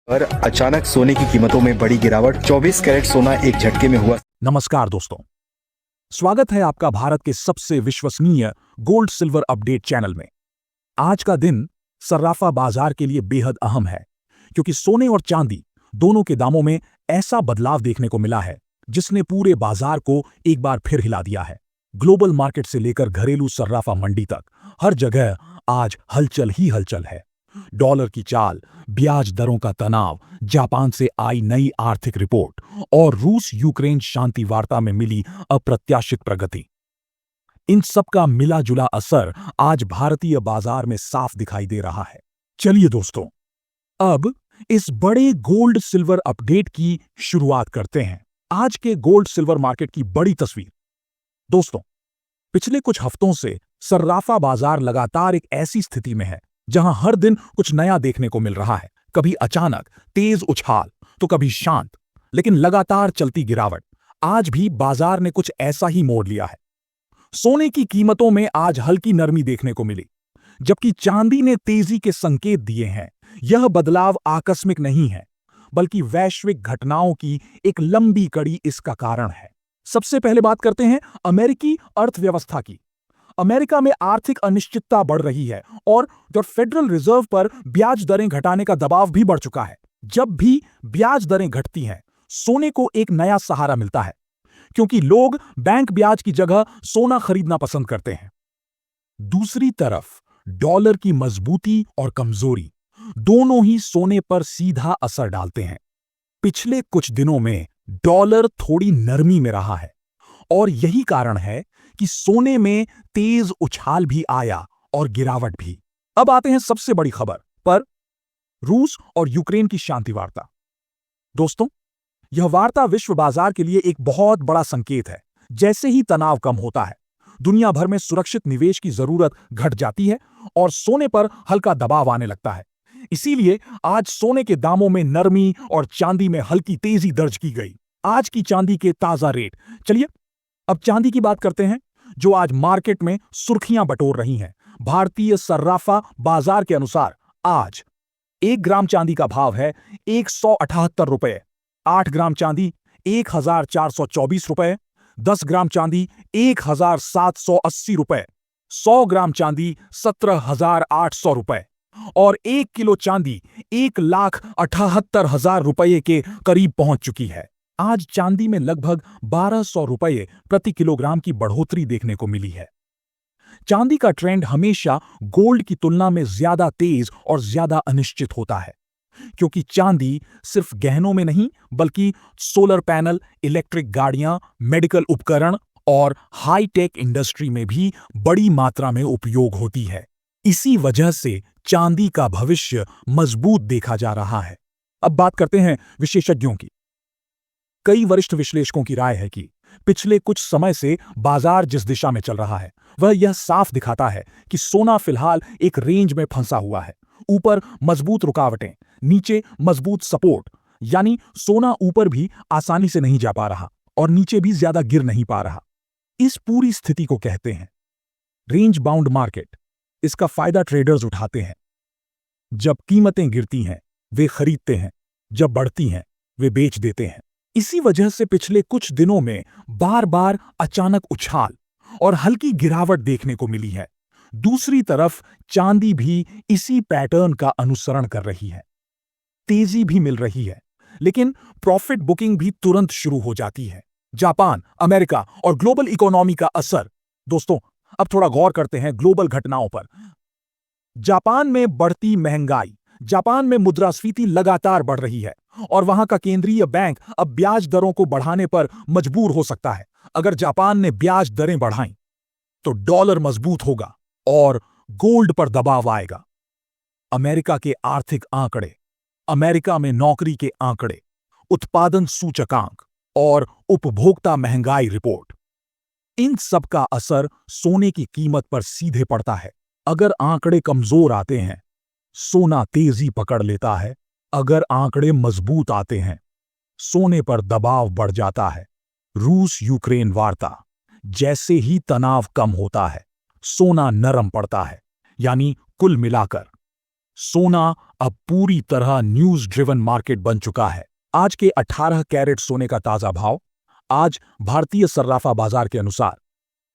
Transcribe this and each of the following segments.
पर अचानक सोने की कीमतों में बड़ी गिरावट। 24 कैरेट सोना एक झटके में हुआ। नमस्कार दोस्तों, स्वागत है आपका भारत के सबसे विश्वसनीय गोल्ड सिल्वर अपडेट चैनल में। आज का दिन सर्राफा बाजार के लिए बेहद अहम है, क्योंकि सोने और चांदी दोनों के दामों में ऐसा बदलाव देखने को मिला है जिसने पूरे बाजार को एक बार फिर हिला दिया है। ग्लोबल मार्केट से लेकर घरेलू सर्राफा मंडी तक हर जगह आज हलचल ही हलचल है। डॉलर की चाल, ब्याज दरों का तनाव, जापान से आई नई आर्थिक रिपोर्ट और रूस यूक्रेन शांति वार्ता में मिली अप्रत्याशित प्रगति, इन सब का मिला जुला असर आज भारतीय बाजार में साफ दिखाई दे रहा है। चलिए दोस्तों, अब इस बड़े गोल्ड सिल्वर अपडेट की शुरुआत करते हैं। आज के गोल्ड सिल्वर मार्केट की बड़ी तस्वीर। दोस्तों, पिछले कुछ हफ्तों से सर्राफा बाजार लगातार एक ऐसी स्थिति में है जहां हर दिन कुछ नया देखने को मिल रहा है। कभी अचानक तेज उछाल, तो कभी शांत लेकिन लगातार चलती गिरावट। आज भी बाजार ने कुछ ऐसा ही मोड़ लिया है। सोने की कीमतों में आज हल्की नरमी देखने को मिली, जबकि चांदी ने तेजी के संकेत दिए हैं। यह बदलाव आकस्मिक नहीं है, बल्कि वैश्विक घटनाओं की एक लंबी कड़ी इसका कारण है। सबसे पहले बात करते हैं अमेरिकी अर्थव्यवस्था की। अमेरिका में आर्थिक अनिश्चितता बढ़ रही है और फेडरल रिजर्व पर ब्याज दरें घटाने का दबाव भी बढ़ चुका है। जब भी ब्याज दरें घटती हैं, सोने को एक नया सहारा मिलता है, क्योंकि लोग बैंक ब्याज की जगह सोना खरीदना पसंद करते हैं। दूसरी तरफ डॉलर की मजबूती और कमजोरी दोनों ही सोने पर सीधा असर डालते हैं। पिछले कुछ दिनों में डॉलर थोड़ी नरमी में रहा है और यही कारण है कि सोने में तेज उछाल भी आया और गिरावट भी। अब आते हैं सबसे बड़ी खबर पर, रूस और यूक्रेन की शांति वार्ता। दोस्तों, यह वार्ता विश्व बाजार के लिए एक बहुत बड़ा संकेत है। जैसे ही तनाव कम होता है, दुनिया भर में सुरक्षित निवेश की जरूरत घट जाती है और सोने पर हल्का दबाव आने लगता है। इसीलिए आज सोने के दामों में नरमी और चांदी में हल्की तेजी दर्ज की गई। आज की चांदी के ताजा रेट। चलिए अब चांदी की बात करते हैं, जो आज मार्केट में सुर्खियां बटोर रही हैं। भारतीय सर्राफा बाजार के अनुसार आज 1 ग्राम चांदी का भाव है 178 रुपए, 8 ग्राम चांदी 1424 रुपए, 10 ग्राम चांदी 1780 रुपए, 100 ग्राम चांदी 17,800 रुपए और 1 किलो चांदी 1,78,000 रुपये के करीब पहुंच चुकी है। आज चांदी में लगभग 1200 रुपये प्रति किलोग्राम की बढ़ोतरी देखने को मिली है। चांदी का ट्रेंड हमेशा गोल्ड की तुलना में ज्यादा तेज और ज्यादा अनिश्चित होता है, क्योंकि चांदी सिर्फ गहनों में नहीं, बल्कि सोलर पैनल, इलेक्ट्रिक गाड़ियां, मेडिकल उपकरण और हाई-टेक इंडस्ट्री में भी बड़ी मात्रा में उपयोग होती है। इसी वजह से चांदी का भविष्य मजबूत देखा जा रहा है। अब बात करते हैं विशेषज्ञों की। कई वरिष्ठ विश्लेषकों की राय है कि पिछले कुछ समय से बाजार जिस दिशा में चल रहा है, वह यह साफ दिखाता है कि सोना फिलहाल एक रेंज में फंसा हुआ है। ऊपर मजबूत रुकावटें, नीचे मजबूत सपोर्ट, यानी सोना ऊपर भी आसानी से नहीं जा पा रहा और नीचे भी ज्यादा गिर नहीं पा रहा। इस पूरी स्थिति को कहते हैं रेंज बाउंड मार्केट। इसका फायदा ट्रेडर्स उठाते हैं। जब कीमतें गिरती हैं, वे खरीदते हैं, जब बढ़ती हैं, वे बेच देते हैं। इसी वजह से पिछले कुछ दिनों में बार बार अचानक उछाल और हल्की गिरावट देखने को मिली है। दूसरी तरफ चांदी भी इसी पैटर्न का अनुसरण कर रही है। तेजी भी मिल रही है, लेकिन प्रॉफिट बुकिंग भी तुरंत शुरू हो जाती है। जापान, अमेरिका और ग्लोबल इकोनॉमी का असर। दोस्तों, अब थोड़ा गौर करते हैं ग्लोबल घटनाओं पर। जापान में बढ़ती महंगाई, जापान में मुद्रास्फीति लगातार बढ़ रही है और वहां का केंद्रीय बैंक अब ब्याज दरों को बढ़ाने पर मजबूर हो सकता है। अगर जापान ने ब्याज दरें बढ़ाई, तो डॉलर मजबूत होगा और गोल्ड पर दबाव आएगा। अमेरिका के आर्थिक आंकड़े, अमेरिका में नौकरी के आंकड़े, उत्पादन सूचकांक और उपभोक्ता महंगाई रिपोर्ट, इन सब का असर सोने की कीमत पर सीधे पड़ता है। अगर आंकड़े कमजोर आते हैं, सोना तेजी पकड़ लेता है। अगर आंकड़े मजबूत आते हैं, सोने पर दबाव बढ़ जाता है। रूस यूक्रेन वार्ता। जैसे ही तनाव कम होता है, सोना नरम पड़ता है। यानी कुल मिलाकर सोना अब पूरी तरह न्यूज ड्रिवन मार्केट बन चुका है। आज के 18 कैरेट सोने का ताजा भाव। आज भारतीय सर्राफा बाजार के अनुसार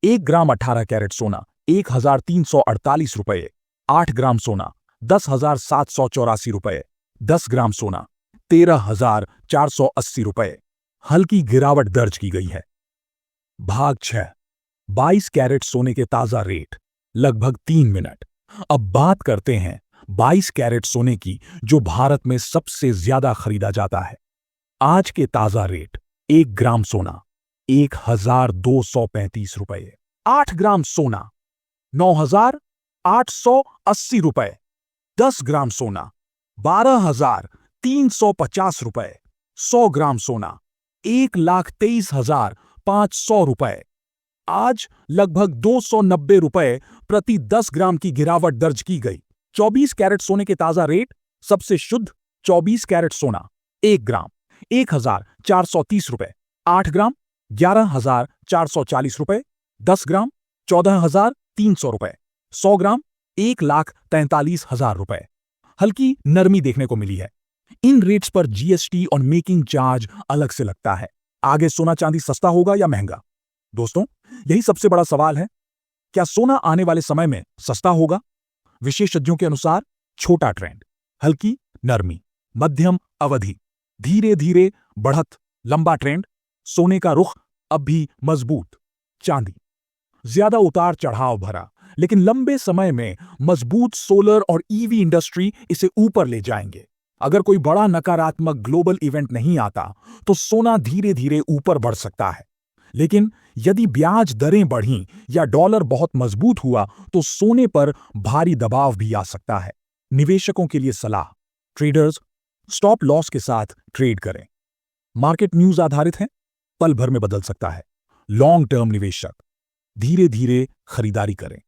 1 ग्राम 18 कैरेट सोना 1,348 रुपये, 8 ग्राम सोना 10,784 रुपये, 10 ग्राम सोना 13,480 रुपये। हल्की गिरावट दर्ज की गई है। भाग 6, 22 कैरेट सोने के ताजा रेट, लगभग 3 मिनट। अब बात करते हैं 22 कैरेट सोने की, जो भारत में सबसे ज्यादा खरीदा जाता है। आज के ताजा रेट: 1 ग्राम सोना 1,235 रुपये, 8 ग्राम सोना 9,880 रुपये, 10 ग्राम सोना 12,350 रुपये, 100 ग्राम सोना 1,23,500 रुपये। आज लगभग 290 रुपये प्रति 10 ग्राम की गिरावट दर्ज की गई। 24 कैरेट सोने के ताजा रेट: सबसे शुद्ध 24 कैरेट सोना 1 ग्राम 1,430 रुपये, 8 ग्राम 11,440 रुपये, 10 ग्राम 14,300 रुपये, 100 ग्राम 1,43,000 रुपये। हल्की नरमी देखने को मिली है। इन रेट्स पर जीएसटी और मेकिंग चार्ज अलग से लगता है। आगे सोना चांदी सस्ता होगा या महंगा? दोस्तों, यही सबसे बड़ा सवाल है। क्या सोना आने वाले समय में सस्ता होगा? विशेषज्ञों के अनुसार छोटा ट्रेंड, हल्की नरमी, मध्यम अवधि, धीरे धीरे बढ़त, लंबा ट्रेंड। सोने का रुख अब भी मजबूत, चांदी ज्यादा उतार चढ़ाव भरा, लेकिन लंबे समय में मजबूत सोलर और ईवी इंडस्ट्री इसे ऊपर ले जाएंगे। अगर कोई बड़ा नकारात्मक ग्लोबल इवेंट नहीं आता तो सोना धीरे धीरे ऊपर बढ़ सकता है। लेकिन यदि ब्याज दरें बढ़ीं या डॉलर बहुत मजबूत हुआ तो सोने पर भारी दबाव भी आ सकता है। निवेशकों के लिए सलाह: ट्रेडर्स स्टॉप लॉस के साथ ट्रेड करें। मार्केट न्यूज आधारित है, पल भर में बदल सकता है। लॉन्ग टर्म निवेशक धीरे धीरे खरीदारी करें,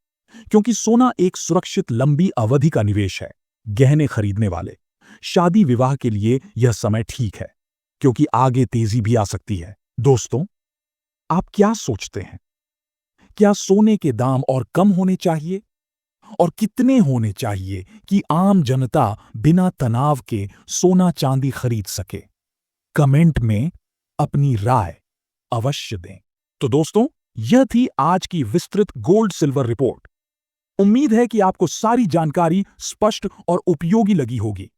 क्योंकि सोना एक सुरक्षित लंबी अवधि का निवेश है। गहने खरीदने वाले, शादी विवाह के लिए यह समय ठीक है, क्योंकि आगे तेजी भी आ सकती है। दोस्तों, आप क्या सोचते हैं? क्या सोने के दाम और कम होने चाहिए? और कितने होने चाहिए कि आम जनता बिना तनाव के सोना चांदी खरीद सके? कमेंट में अपनी राय अवश्य दें। तो दोस्तों, यह थी आज की विस्तृत गोल्ड सिल्वर रिपोर्ट। उम्मीद है कि आपको सारी जानकारी स्पष्ट और उपयोगी लगी होगी।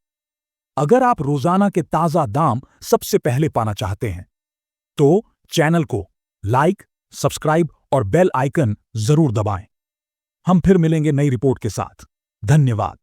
अगर आप रोजाना के ताजा दाम सबसे पहले पाना चाहते हैं तो चैनल को लाइक, सब्सक्राइब और बेल आइकन जरूर दबाएं। हम फिर मिलेंगे नई रिपोर्ट के साथ। धन्यवाद।